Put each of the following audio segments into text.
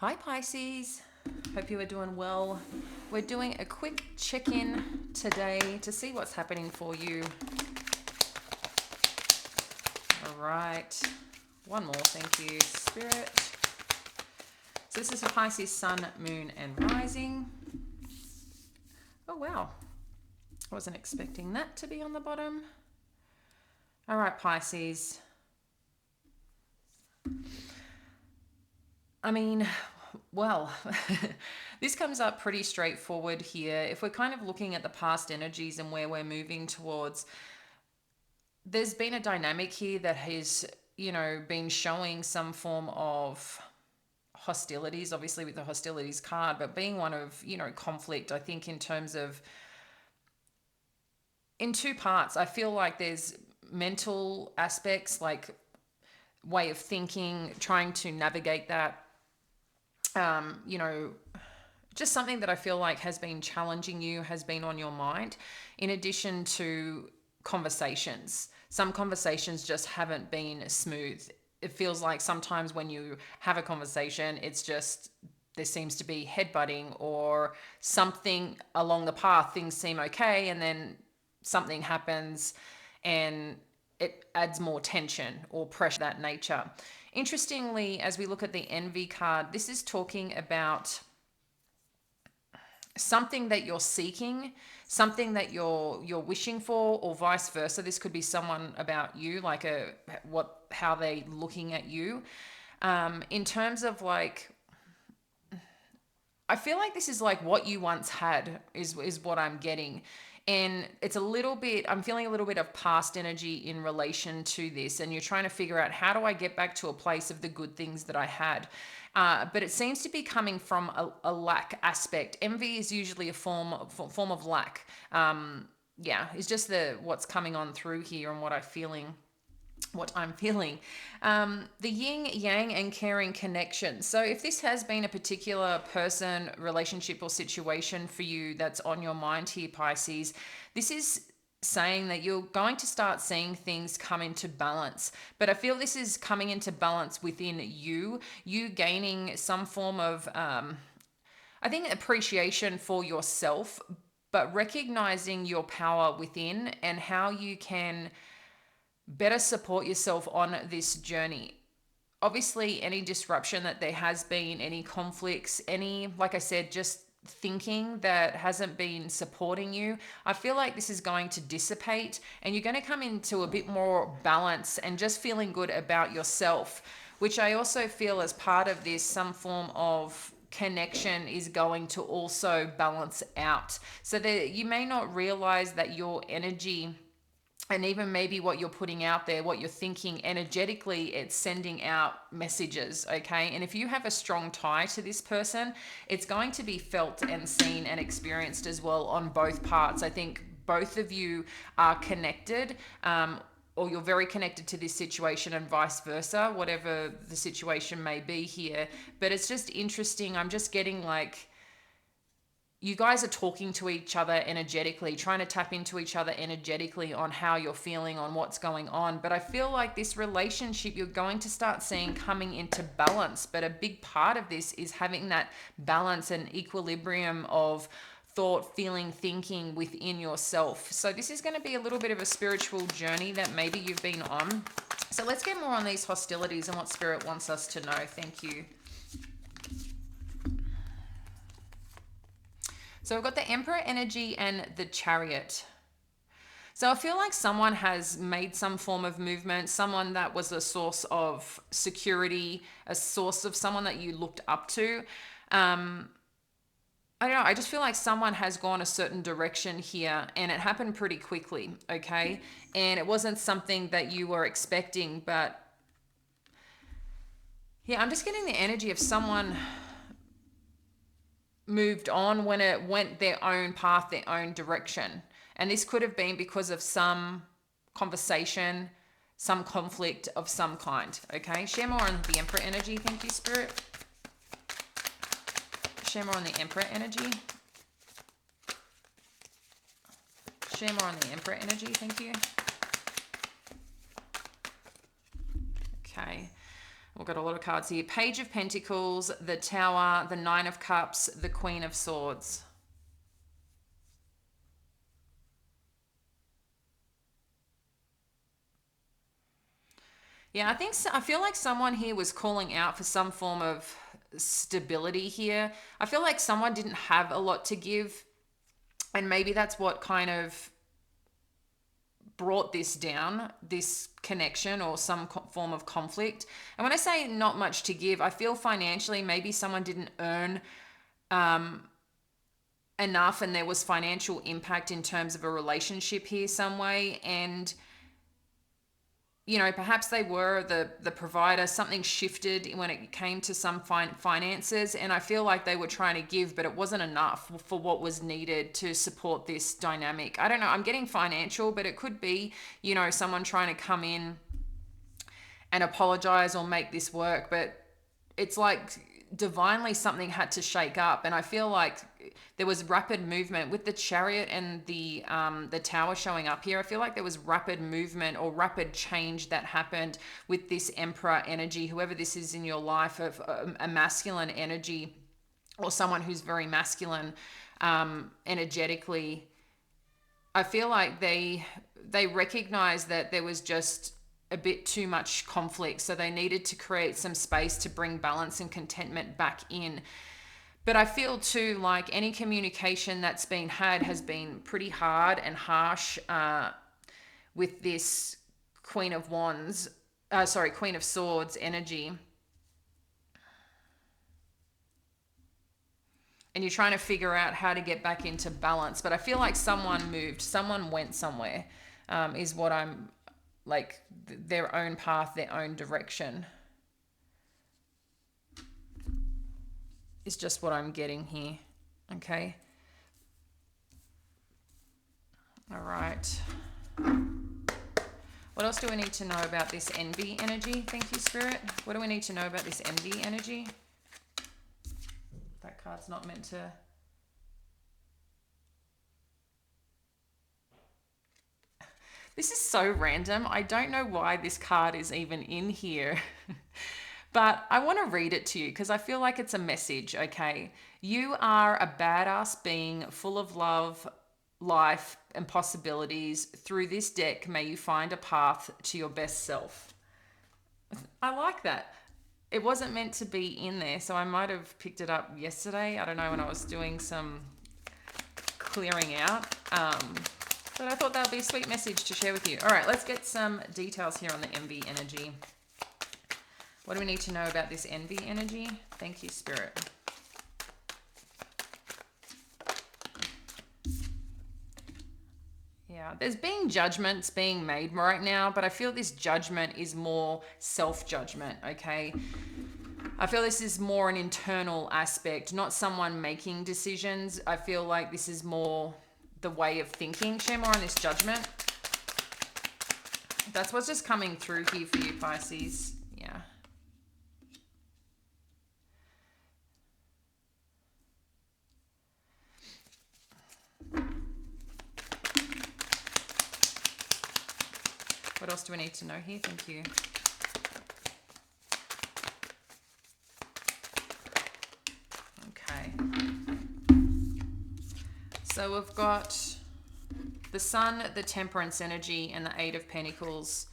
Hi Pisces, hope you are doing well. We're doing a quick check-in today to see what's happening for you. All right, one more, thank you, Spirit. So this is for Pisces, Sun, Moon, and Rising. Oh wow, I wasn't expecting that to be on the bottom. All right, Pisces. I mean, well, this comes up pretty straightforward here. If we're kind of looking at the past energies and where we're moving towards, there's been a dynamic here that has, been showing some form of hostilities, obviously with the hostilities card, but being one of, conflict, I think in terms of, in two parts, I feel like there's mental aspects, like way of thinking, trying to navigate that, um, you know, just something that I feel like has been challenging you, has been on your mind, in addition to conversations. Some conversations just haven't been smooth. It feels like sometimes when you have a conversation, it's just there seems to be headbutting or something along the path. Things seem okay, and then something happens and it adds more tension or pressure of that nature. Interestingly, as we look at the envy card, this is talking about something that you're seeking, something that you're wishing for, or vice versa. This could be someone about you, like how they looking at you. In terms of like, I feel like this is like what you once had is what I'm getting. And it's a little bit, I'm feeling a little bit of past energy in relation to this. And you're trying to figure out, how do I get back to a place of the good things that I had? But it seems to be coming from a lack aspect. Envy is usually a form of lack. Yeah, it's just what's coming on through here and what I'm feeling. The yin, yang, and caring connection. So, if this has been a particular person, relationship, or situation for you that's on your mind here, Pisces, this is saying that you're going to start seeing things come into balance. But I feel this is coming into balance within you gaining some form of, I think, appreciation for yourself, but recognizing your power within and how you can better support yourself on this journey. Obviously, any disruption that there has been, any conflicts, any, like I said, just thinking that hasn't been supporting you, I feel like this is going to dissipate and you're going to come into a bit more balance and just feeling good about yourself, which I also feel as part of this, some form of connection is going to also balance out. So that you may not realize that your energy, and even maybe what you're putting out there, what you're thinking energetically, it's sending out messages, okay? And if you have a strong tie to this person, it's going to be felt and seen and experienced as well on both parts. I think both of you are connected, or you're very connected to this situation and vice versa, whatever the situation may be here. But it's just interesting. I'm just getting like, you guys are talking to each other energetically, trying to tap into each other energetically on how you're feeling, on what's going on. But I feel like this relationship you're going to start seeing coming into balance. But a big part of this is having that balance and equilibrium of thought, feeling, thinking within yourself. So this is going to be a little bit of a spiritual journey that maybe you've been on. So let's get more on these hostilities and what Spirit wants us to know. Thank you. So we've got the Emperor energy and the Chariot. So I feel like someone has made some form of movement, someone that was a source of security, a source of someone that you looked up to. I don't know, I just feel like someone has gone a certain direction here and it happened pretty quickly, okay? And it wasn't something that you were expecting, but yeah, I'm just getting the energy of someone moved on when it went their own path, their own direction. And this could have been because of some conversation, some conflict of some kind. Okay, share more on the Emperor energy. Thank you, Spirit. Share more on the Emperor energy. Share more on the Emperor energy. Thank you. Okay. We've got a lot of cards here. Page of Pentacles, the Tower, the Nine of Cups, the Queen of Swords. Yeah, I feel like someone here was calling out for some form of stability here. I feel like someone didn't have a lot to give, and maybe that's what kind of brought this down, this connection or some form of conflict. And when I say not much to give, I feel financially maybe someone didn't earn enough, and there was financial impact in terms of a relationship here some way. And perhaps they were the provider. Something shifted when it came to some finances, and I feel like they were trying to give, but it wasn't enough for what was needed to support this dynamic. I don't know. I'm getting financial, but it could be, someone trying to come in and apologize or make this work, but it's like divinely something had to shake up. And I feel like there was rapid movement with the Chariot and the Tower showing up here. I feel like there was rapid movement or rapid change that happened with this Emperor energy, whoever this is in your life, of a masculine energy or someone who's very masculine energetically. I feel like they recognize that there was just a bit too much conflict, so they needed to create some space to bring balance and contentment back in. But I feel too like any communication that's been had has been pretty hard and harsh with this Queen of Swords energy. And you're trying to figure out how to get back into balance. But I feel like someone moved, someone went somewhere, is what I'm like, their own path, their own direction is just what I'm getting here. Okay. All right. What else do we need to know about this envy energy? Thank you, Spirit. What do we need to know about this envy energy? That card's not meant to... This is so random. I don't know why this card is even in here. But I want to read it to you because I feel like it's a message, okay? You are a badass being full of love, life, and possibilities. Through this deck, may you find a path to your best self. I like that. It wasn't meant to be in there, so I might have picked it up yesterday. I don't know, when I was doing some clearing out. But I thought that would be a sweet message to share with you. All right, let's get some details here on the envy energy. What do we need to know about this envy energy? Thank you, Spirit. Yeah, there's being judgments being made right now, but I feel this judgment is more self-judgment, okay? I feel this is more an internal aspect, not someone making decisions. I feel like this is more the way of thinking. Share more on this judgment. That's what's just coming through here for you, Pisces. Yeah. What else do we need to know here? Thank you. Okay. So we've got the Sun, the Temperance energy, and the Eight of Pentacles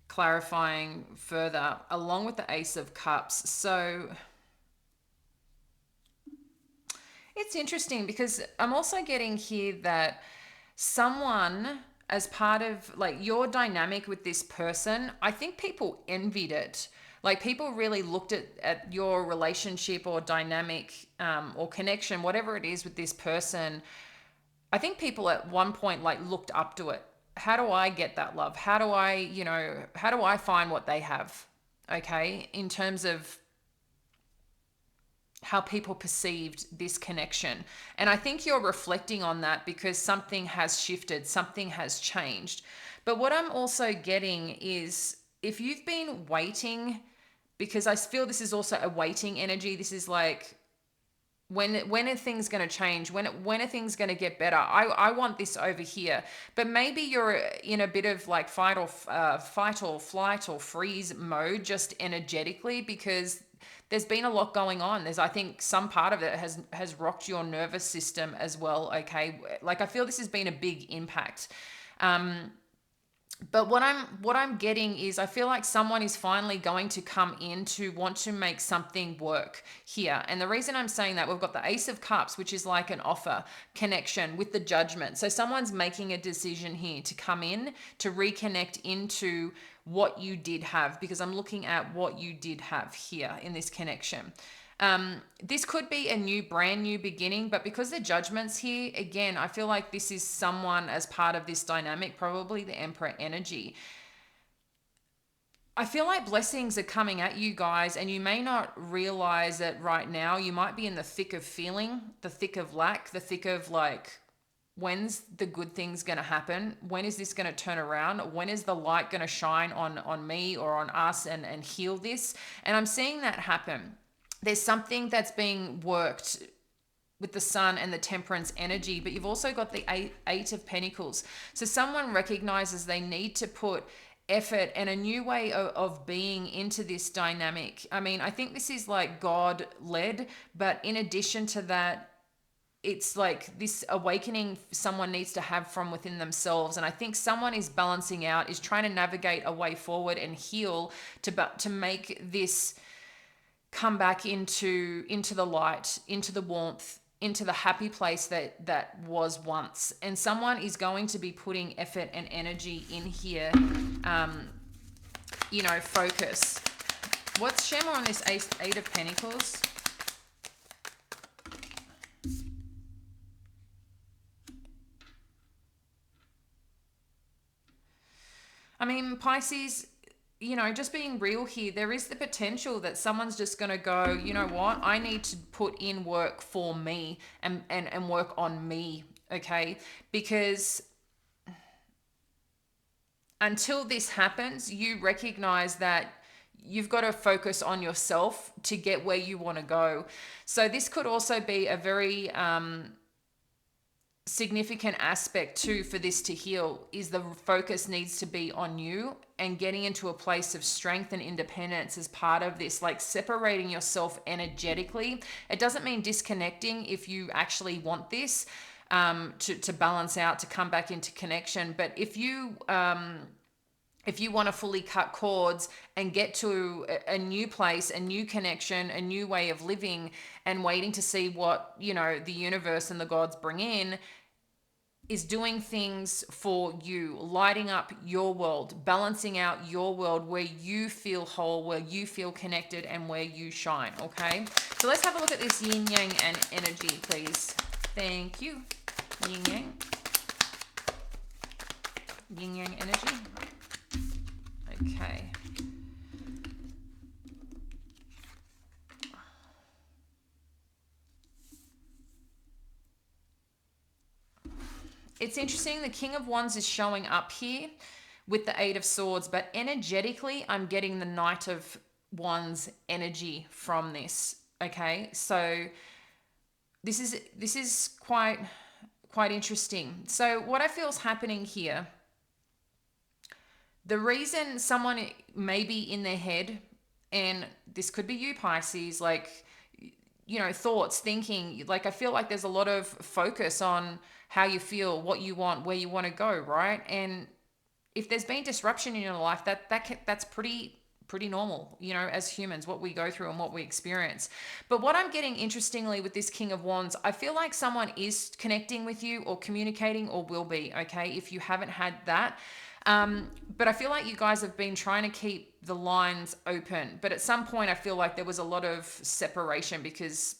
clarifying further, along with the Ace of Cups. So it's interesting because I'm also getting here that someone, as part of like your dynamic with this person, I think people envied it. Like people really looked at your relationship or dynamic or connection, whatever it is with this person. I think people at one point like looked up to it. How do I get that love? How do I find what they have? Okay. In terms of how people perceived this connection. And I think you're reflecting on that because something has shifted, something has changed. But what I'm also getting is if you've been waiting, because I feel this is also a waiting energy, this is like When are things going to change? When are things going to get better? I want this over here. But maybe you're in a bit of like fight or flight or freeze mode, just energetically, because there's been a lot going on. There's, I think, some part of it has rocked your nervous system as well. Okay, like I feel this has been a big impact. But what I'm getting is, I feel like someone is finally going to come in to want to make something work here. And the reason I'm saying that, we've got the Ace of Cups, which is like an offer connection with the Judgment. So someone's making a decision here to come in to reconnect into what you did have, because I'm looking at what you did have here in this connection. This could be a brand new beginning, but because the Judgment's here, again, I feel like this is someone as part of this dynamic, probably the Emperor energy. I feel like blessings are coming at you guys, and you may not realize it right now. You might be in the thick of feeling, the thick of lack, the thick of like, when's the good things going to happen? When is this going to turn around? When is the light going to shine on me or on us and heal this? And I'm seeing that happen. There's something that's being worked with the Sun and the Temperance energy, but you've also got the eight of Pentacles. So someone recognizes they need to put effort and a new way of being into this dynamic. I mean, I think this is like God led, but in addition to that, it's like this awakening someone needs to have from within themselves. And I think someone is balancing out, is trying to navigate a way forward and heal to make this come back into the light, into the warmth, into the happy place that was once. And someone is going to be putting effort and energy in here. Focus. Share more on this Eight of Pentacles? I mean, Pisces, just being real here, there is the potential that someone's just going to go, you know what, I need to put in work for me and work on me, okay? Because until this happens, you recognize that you've got to focus on yourself to get where you want to go. So this could also be a very significant aspect too for this to heal, is the focus needs to be on you and getting into a place of strength and independence as part of this, like separating yourself energetically. It doesn't mean disconnecting if you actually want this to balance out, to come back into connection. But if you want to fully cut cords and get to a new place, a new connection, a new way of living, and waiting to see what, the universe and the gods bring in, is doing things for you, lighting up your world, balancing out your world where you feel whole, where you feel connected, and where you shine, okay? So let's have a look at this yin yang and energy, please. Thank you. Yin yang. Yin yang energy. Okay. It's interesting, the King of Wands is showing up here with the Eight of Swords, but energetically, I'm getting the Knight of Wands energy from this, okay? So this is quite interesting. So what I feel is happening here, the reason someone may be in their head, and this could be you, Pisces, like, thoughts, thinking, like I feel like there's a lot of focus on how you feel, what you want, where you want to go, right? And if there's been disruption in your life, that's pretty normal, as humans, what we go through and what we experience. But what I'm getting, interestingly, with this King of Wands, I feel like someone is connecting with you or communicating or will be, okay, if you haven't had that. But I feel like you guys have been trying to keep the lines open. But at some point, I feel like there was a lot of separation, because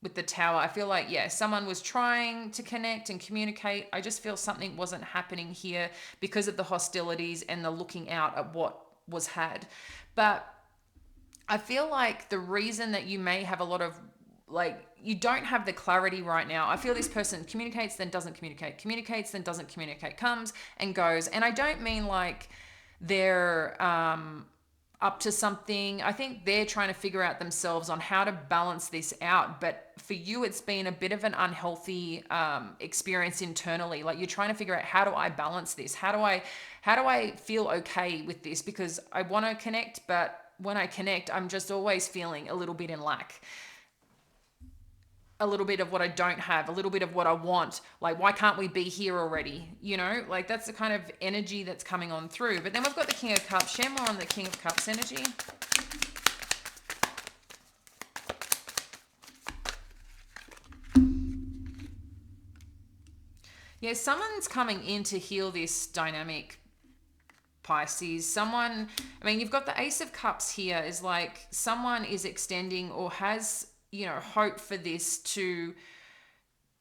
with the Tower, I feel like, someone was trying to connect and communicate. I just feel something wasn't happening here because of the hostilities and the looking out at what was had. But I feel like the reason that you may have a lot of, like, you don't have the clarity right now. I feel this person communicates, then doesn't communicate, communicates, then doesn't communicate, comes and goes. And I don't mean like they're up to something. I think they're trying to figure out themselves on how to balance this out. But for you, it's been a bit of an unhealthy experience internally. Like, you're trying to figure out, how do I balance this? How do I feel okay with this? Because I want to connect, but when I connect, I'm just always feeling a little bit in lack, a little bit of what I don't have, a little bit of what I want. Like, why can't we be here already? You know, like, that's the kind of energy that's coming on through. But then we've got the King of Cups. Share more on the King of Cups energy. Yeah, someone's coming in to heal this dynamic, Pisces. Someone, I mean, you've got the Ace of Cups here, is like someone is extending or has, hope for this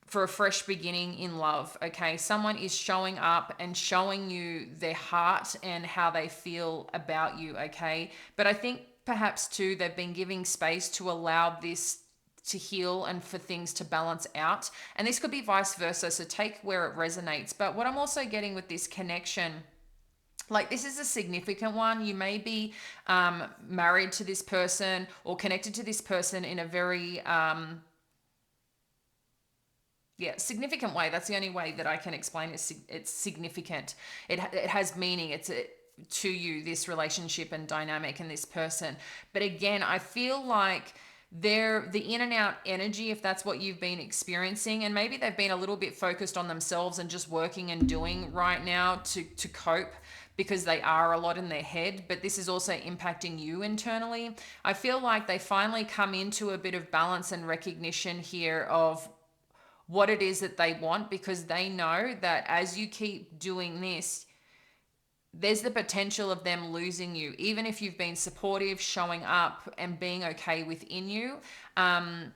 for a fresh beginning in love. Okay, someone is showing up and showing you their heart and how they feel about you. Okay, but I think perhaps too, they've been giving space to allow this to heal and for things to balance out, and this could be vice versa, so take where it resonates. But what I'm also getting with this connection, like, this is a significant one. You may be married to this person or connected to this person in a very significant way. That's the only way that I can explain it. It's significant. It has meaning. To you, this relationship and dynamic and this person. But again, I feel like the in and out energy, if that's what you've been experiencing, and maybe they've been a little bit focused on themselves and just working and doing right now to cope, because they are a lot in their head, but this is also impacting you internally. I feel like they finally come into a bit of balance and recognition here of what it is that they want, because they know that as you keep doing this, there's the potential of them losing you, even if you've been supportive, showing up and being okay within you, and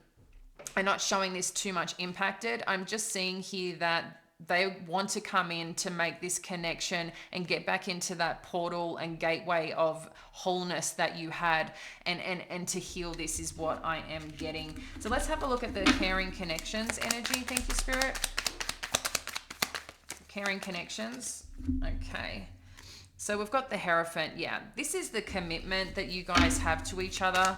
not showing this too much impacted. I'm just seeing here that they want to come in to make this connection and get back into that portal and gateway of wholeness that you had, and to heal. This is what I am getting. So let's have a look at the caring connections energy. Thank you, Spirit. Caring connections. Okay. So we've got the Hierophant. Yeah, this is the commitment that you guys have to each other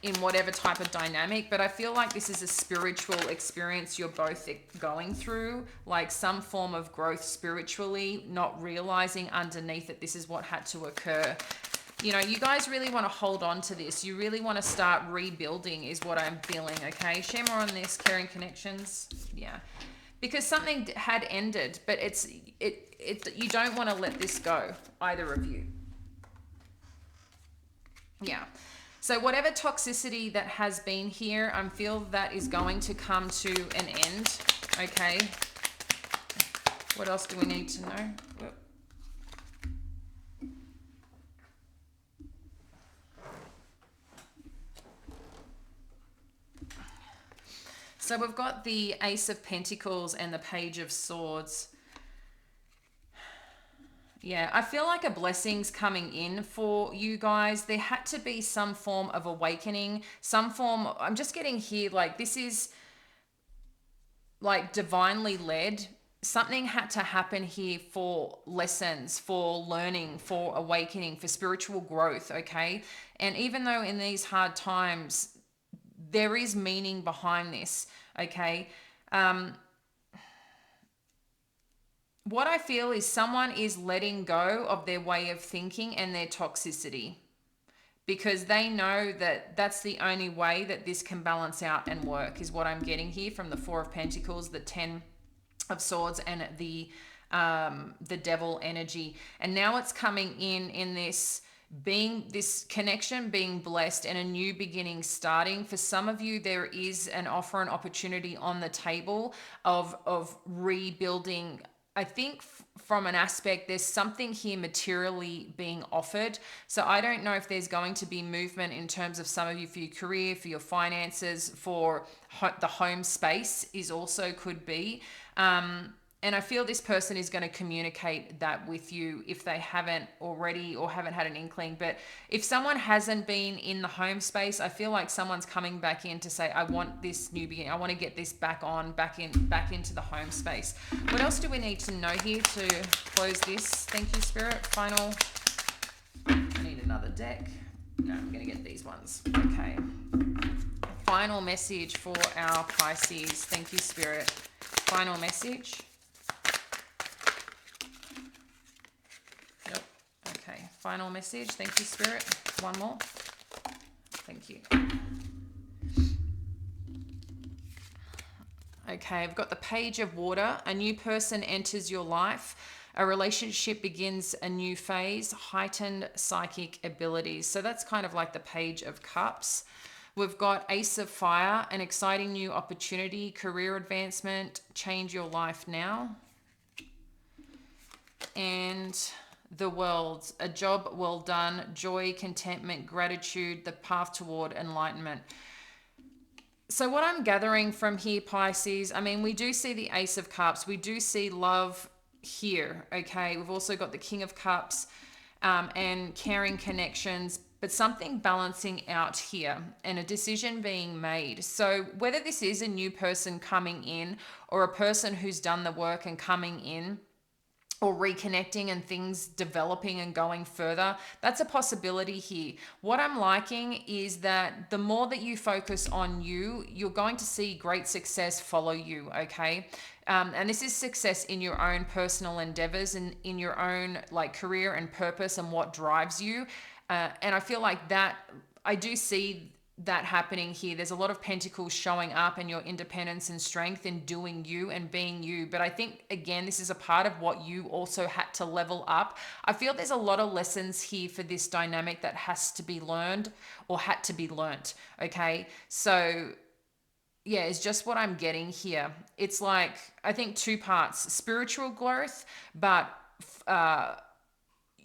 in whatever type of dynamic. But I feel like this is a spiritual experience you're both going through, like some form of growth spiritually, not realizing underneath that this is what had to occur. You guys really want to hold on to this. You really want to start rebuilding is what I'm feeling, okay? Share more on this, caring connections. Yeah. Because something had ended, but you don't want to let this go, either of you. Yeah. So whatever toxicity that has been here, I feel that is going to come to an end. Okay. What else do we need to know? Whoop. So we've got the Ace of Pentacles and the Page of Swords. Yeah, I feel like a blessing's coming in for you guys. There had to be some form of awakening, I'm just getting here, like, this is like divinely led. Something had to happen here for lessons, for learning, for awakening, for spiritual growth, okay? And even though in these hard times, there is meaning behind this, okay? What I feel is someone is letting go of their way of thinking and their toxicity, because they know that that's the only way that this can balance out and work, is what I'm getting here from the Four of Pentacles, the 10 of Swords, and the Devil energy. And now it's coming in this connection being blessed and a new beginning starting. For some of you, there is an offer and opportunity on the table of rebuilding. I think from an aspect, there's something here materially being offered. So I don't know if there's going to be movement in terms of some of you for your career, for your finances, for the home space is also could be. And I feel this person is going to communicate that with you if they haven't already or haven't had an inkling. But if someone hasn't been in the home space, I feel like someone's coming back in to say, I want this new beginning. I want to get this back into the home space. What else do we need to know here to close this? Thank you, Spirit. Final deck. No, I'm going to get these ones. Okay. Final message for our Pisces. Thank you, Spirit. Final message. Yep. Okay. Final message. Thank you, Spirit. One more. Thank you. Okay, I've got the Page of Water. A new person enters your life. A relationship begins a new phase. Heightened psychic abilities. So that's kind of like the Page of Cups. We've got Ace of Fire, an exciting new opportunity, career advancement, change your life now. And the World, a job well done, joy, contentment, gratitude, the path toward enlightenment. So what I'm gathering from here, Pisces, I mean, we do see the Ace of Cups. We do see love here, okay? We've also got the King of Cups and caring connections, but something balancing out here and a decision being made. So whether this is a new person coming in or a person who's done the work and coming in, or reconnecting and things developing and going further, that's a possibility here. What I'm liking is that the more that you focus on you, you're going to see great success follow you, okay? And this is success in your own personal endeavors and in your own like career and purpose and what drives you. And I feel like that, I do see that happening here. There's a lot of pentacles showing up and your independence and strength in doing you and being you. But I think, again, this is a part of what you also had to level up. I feel there's a lot of lessons here for this dynamic that has to be learned or had to be learnt. Okay. So yeah, it's just what I'm getting here. It's like, I think two parts, spiritual growth, but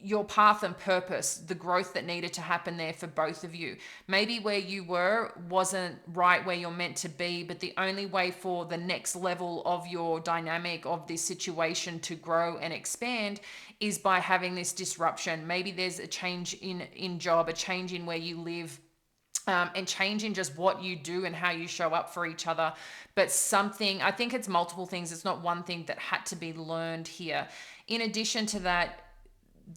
your path and purpose, the growth that needed to happen there for both of you. Maybe where you were wasn't right where you're meant to be, but the only way for the next level of your dynamic of this situation to grow and expand is by having this disruption. Maybe there's a change in job, a change in where you live, and change in just what you do and how you show up for each other. But something, I think it's multiple things. It's not one thing that had to be learned here. In addition to that,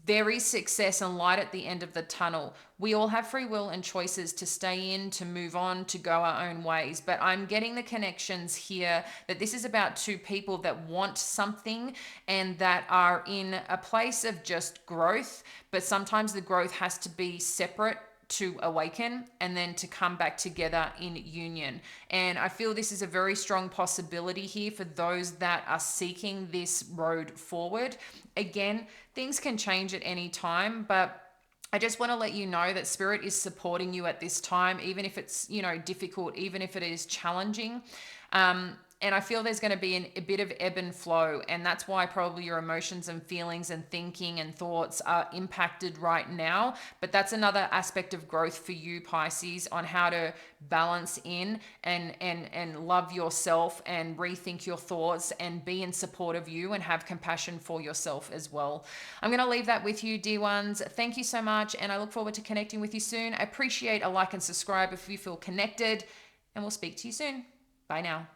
there is success and light at the end of the tunnel. We all have free will and choices to stay in, to move on, to go our own ways. But I'm getting the connections here that this is about two people that want something and that are in a place of just growth. But sometimes the growth has to be separate to awaken and then to come back together in union. And I feel this is a very strong possibility here for those that are seeking this road forward. Again, things can change at any time, but I just want to let you know that Spirit is supporting you at this time, even if it's, difficult, even if it is challenging. And I feel there's going to be a bit of ebb and flow. And that's why probably your emotions and feelings and thinking and thoughts are impacted right now. But that's another aspect of growth for you, Pisces, on how to balance in and love yourself and rethink your thoughts and be in support of you and have compassion for yourself as well. I'm going to leave that with you, dear ones. Thank you so much. And I look forward to connecting with you soon. I appreciate a like and subscribe if you feel connected. And we'll speak to you soon. Bye now.